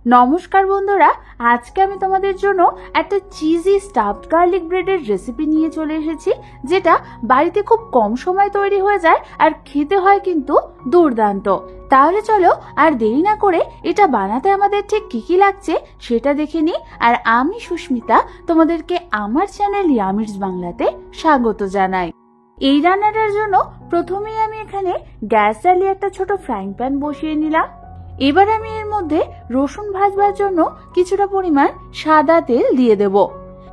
নমস্কার বন্ধুরা, আজকে আমি তোমাদের জন্য একটা চিজি স্টাফড গার্লিক ব্রেডের রেসিপি নিয়ে চলে এসেছি, যেটা বাড়িতে খুব কম সময় তৈরি হয়ে যায় আর খেতে হয় কিন্তু দুর্দান্ত। তাহলে চলো আর দেরি না করে এটা বানাতে আমাদের ঠিক কি লাগছে সেটা দেখে নিই। আর আমি সুস্মিতা তোমাদেরকে আমার চ্যানেল ইয়ামিরস বাংলাতে স্বাগত জানাই। এই রান্নাটার জন্য প্রথমেই আমি এখানে গ্যাস জ্বালিয়ে একটা ছোট ফ্রাইং প্যান বসিয়ে নিলাম। এবার আমি এর মধ্যে রসুন ভাজবার জন্য কিছুটা পরিমাণ সাদা তেল দিয়ে দেব।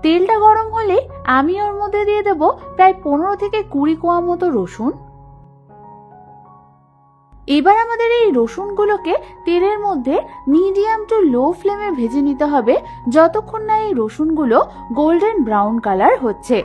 তেলটা গরম হলে আমি ওর মধ্যে দিয়ে দেব প্রায় 15 থেকে 20 কোয়া মতো রসুন। এবার আমাদের এই রসুনগুলোকে তেলের মধ্যে মিডিয়াম টু লো ফ্লেমে ভেজে নিতে হবে, যতক্ষণ না এই রসুনগুলো গোল্ডেন ব্রাউন কালার হচ্ছে।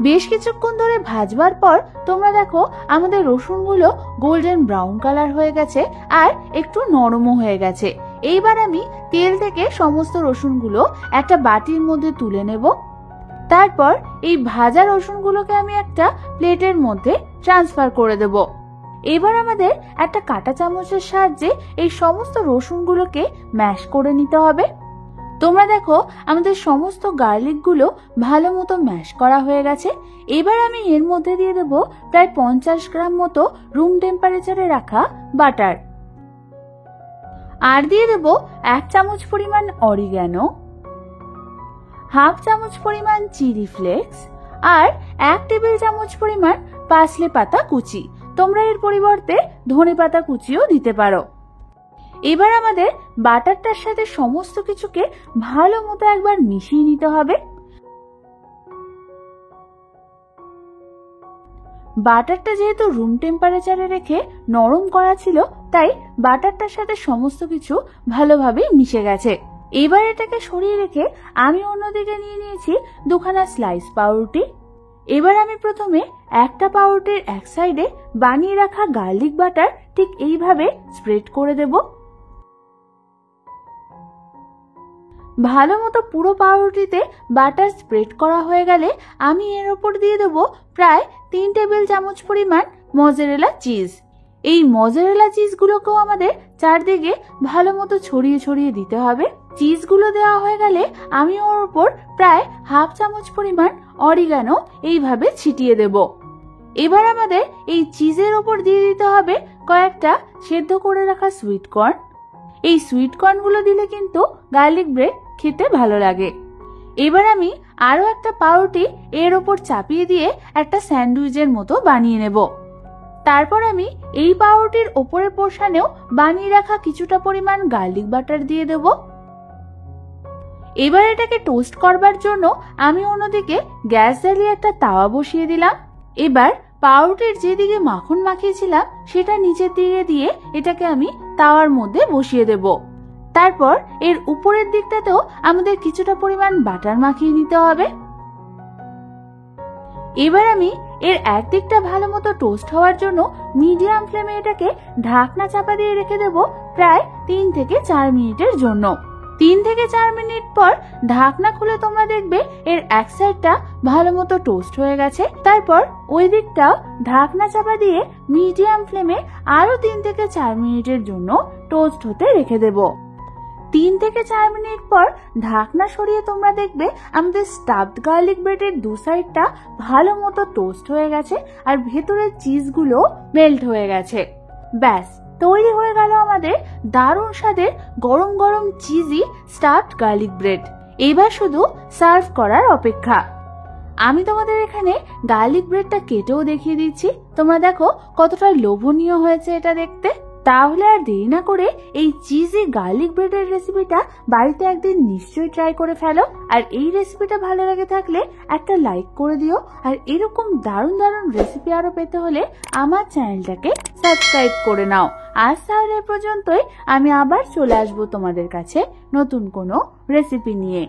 বেশ কিছুক্ষণ ধরে ভাজবার পর তোমরা দেখো আমাদের রসুনগুলো গোল্ডেন ব্রাউন কালার হয়ে গেছে আর একটু নরমও হয়ে গেছে। এইবার আমি তেল থেকে সমস্ত রসুনগুলো একটা বাটির মধ্যে তুলে নেব। তারপর এই ভাজা রসুনগুলোকে আমি একটা প্লেটের মধ্যে ট্রান্সফার করে দেব। এবার আমাদের একটা কাঁটা চামচের সাহায্যে এই সমস্ত রসুনগুলোকে ম্যাশ করে নিতে হবে। তোমরা দেখো আমাদের সমস্ত গার্লিক গুলো ভালো মতো ম্যাশ করা হয়ে গেছে। এবার আমি এর মধ্যে দিয়ে দেব প্রায় 50 গ্রাম মতো রুম টেম্পারেচারে রাখা বাটার, আর দিয়ে দেব 1 চামচ পরিমাণ অরিগ্যানো, 1/2 চামচ পরিমাণ চিলি ফ্লেক্স আর 1 টেবিল চামচ পরিমাণ পার্সলে পাতা কুচি। তোমরা এর পরিবর্তে ধনে পাতা কুচিও দিতে পারো। এবার আমাদের বাটারটার সাথে সমস্ত কিছুকে ভালো মতো একবার মিশিয়ে নিতে হবে। বাটারটা যেহেতু রুম টেম্পারেচারে রেখে নরম করা ছিল, তাই বাটারটার সাথে সমস্ত কিছু ভালোভাবে মিশে গেছে। এবার এটাকে সরিয়ে রেখে আমি অন্যদিকে নিয়ে নিয়েছি 2খানা স্লাইস পাউরুটি। এবার আমি প্রথমে একটা পাউরুটির এক সাইডে বানিয়ে রাখা গার্লিক বাটার ঠিক এইভাবে স্প্রেড করে দেব। ভালো মতো পুরো পাউরুটিতে বাটার স্প্রেড করা হয়ে গেলে আমি এর উপর দিয়ে দেব প্রায় 3 টেবিল চামচ পরিমাণ মজারেলা চিজ। এই মজারেলা চিজগুলোকেও আমাদের চারদিকে ভালো মতো ছড়িয়ে ছড়িয়ে দিতে হবে। চিজগুলো দেওয়া হয়ে গেলে আমি ওর উপর প্রায় 1/2 চামচ পরিমাণ অরিগ্যানো এইভাবে ছিটিয়ে দেব। এবার আমাদের এই চিজের উপর দিয়ে দিতে হবে কয়েকটা সেদ্ধ করে রাখা সুইট কর্ন। এই সুইট কর্নগুলো দিলে কিন্তু গার্লিক ব্রেড খেতে ভালো লাগে। এবার আমি আরো একটা পাউরুটি এর উপর চাপিয়ে দিয়ে একটা স্যান্ডউইচের মতো বানিয়ে নেব। তারপর আমি এই পাউরুটির ওপরের পোর্শনেও বানিয়ে রাখা কিছুটা পরিমাণ গার্লিক বাটার দিয়ে দেব। এবার এটাকে টোস্ট করবার জন্য আমি অন্যদিকে গ্যাস জ্বালিয়ে একটা তাওয়া বসিয়ে দিলাম। এবার পাউরুটির যেদিকে মাখন মাখিয়েছিলাম সেটা নিচের দিকে দিয়ে এটাকে আমি তাওয়ার মধ্যে বসিয়ে দেব। তারপর এর উপরের দিকটাতেও আমাদের কিছুটা পরিমাণ বাটার মাখিয়ে নিতে হবে। এবার আমি এর একদিকটা ভালো মতো টোস্ট হওয়ার জন্য মিডিয়াম ফ্লেমে এটাকে ঢাকনা চাপা দিয়ে রেখে দেব প্রায় 3 থেকে 4 মিনিটের জন্য। 3 থেকে 4 মিনিট পর ঢাকনা খুলে তোমরা দেখবে এর এক সাইডটা ভালো মতো টোস্ট হয়ে গেছে। তারপর ওই দিকটাও ঢাকনা চাপা দিয়ে মিডিয়াম ফ্লেমে আরো 3 থেকে 4 মিনিটের জন্য টোস্ট হতে রেখে দেব। 3 থেকে 4 মিনিট পর ঢাকনা সরিয়ে তোমরা দেখবে আমাদের স্টাফড গার্লিক ব্রেডের দু সাইডটা ভালো মতো টোস্ট হয়ে গেছে আর ভেতরের চিজগুলো মেল্ট হয়ে গেছে। ব্যাস, তৈরি হয়ে গেল আমাদের দারুণ স্বাদের গরম গরম চিজি স্টাফড গার্লিক ব্রেড। এবার শুধু সার্ভ করার অপেক্ষা। আমি তোমাদের এখানে গার্লিক ব্রেডটা কেটেও দেখিয়ে দিচ্ছি। তোমরা দেখো কতটা লোভনীয় হয়েছে এটা দেখতে। তাহলে আর দেরি না করে এই চিজি গার্লিক ব্রেডের রেসিপিটা বাড়িতে একদিন নিশ্চয়ই ট্রাই করে ফেলো। আর এই রেসিপিটা ভালো লেগে থাকলে একটা লাইক করে দিও। আর এরকম দারুণ দারুণ রেসিপি আরো পেতে হলে আমার চ্যানেলটাকে সাবস্ক্রাইব করে নাও। আজ তাহলে এ পর্যন্তই। আমি আবার চলে আসবো তোমাদের কাছে নতুন কোনো রেসিপি নিয়ে।